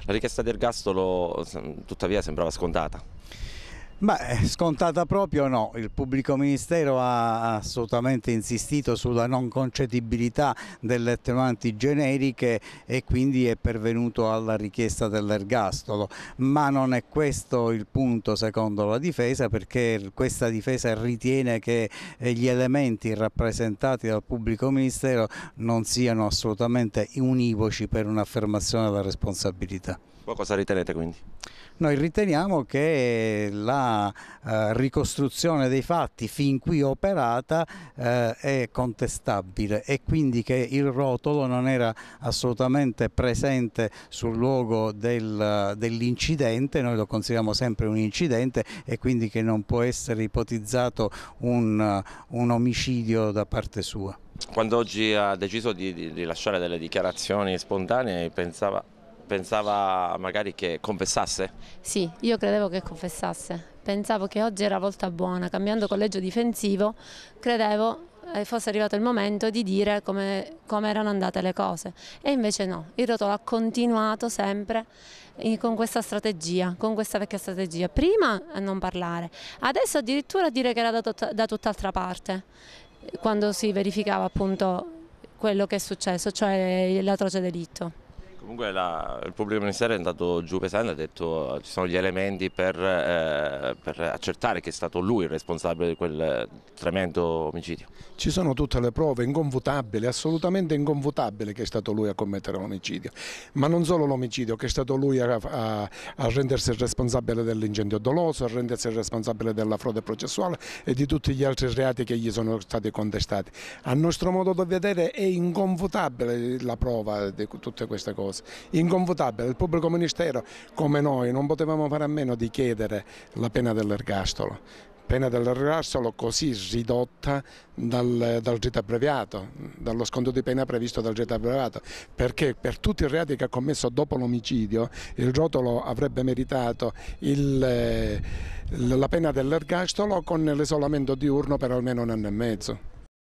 La richiesta di ergastolo tuttavia sembrava scontata. Beh, scontata proprio no, il pubblico ministero ha assolutamente insistito sulla non concedibilità delle attenuanti generiche e quindi è pervenuto alla richiesta dell'ergastolo, ma non è questo il punto secondo la difesa, perché questa difesa ritiene che gli elementi rappresentati dal pubblico ministero non siano assolutamente univoci per un'affermazione della responsabilità. Voi cosa ritenete quindi? Noi riteniamo che la ricostruzione dei fatti fin qui operata è contestabile e quindi che il rotolo non era assolutamente presente sul luogo dell'incidente, noi lo consideriamo sempre un incidente e quindi che non può essere ipotizzato un omicidio da parte sua. Quando oggi ha deciso di rilasciare delle dichiarazioni spontanee, pensava magari che confessasse? Sì, io credevo che confessasse, pensavo che oggi era volta buona, cambiando collegio difensivo, credevo fosse arrivato il momento di dire come erano andate le cose e invece no, il rotolo ha continuato sempre con questa strategia, con questa vecchia strategia, prima a non parlare, adesso addirittura a dire che era da tutt'altra parte, quando si verificava appunto quello che è successo, cioè l'atroce delitto. Comunque il pubblico ministero è andato giù pesante, ha detto ci sono gli elementi per accertare che è stato lui il responsabile di quel tremendo omicidio. Ci sono tutte le prove inconfutabili, assolutamente inconfutabili che è stato lui a commettere l'omicidio, ma non solo l'omicidio, che è stato lui a rendersi responsabile dell'incendio doloso, a rendersi responsabile della frode processuale e di tutti gli altri reati che gli sono stati contestati. A nostro modo di vedere è inconfutabile la prova di tutte queste cose. Inconfutabile, il pubblico ministero come noi non potevamo fare a meno di chiedere la pena dell'ergastolo. Pena dell'ergastolo così ridotta dal rito abbreviato, dallo sconto di pena previsto dal rito abbreviato, perché per tutti i reati che ha commesso dopo l'omicidio il rotolo avrebbe meritato la pena dell'ergastolo con l'isolamento diurno per almeno 1 anno e mezzo.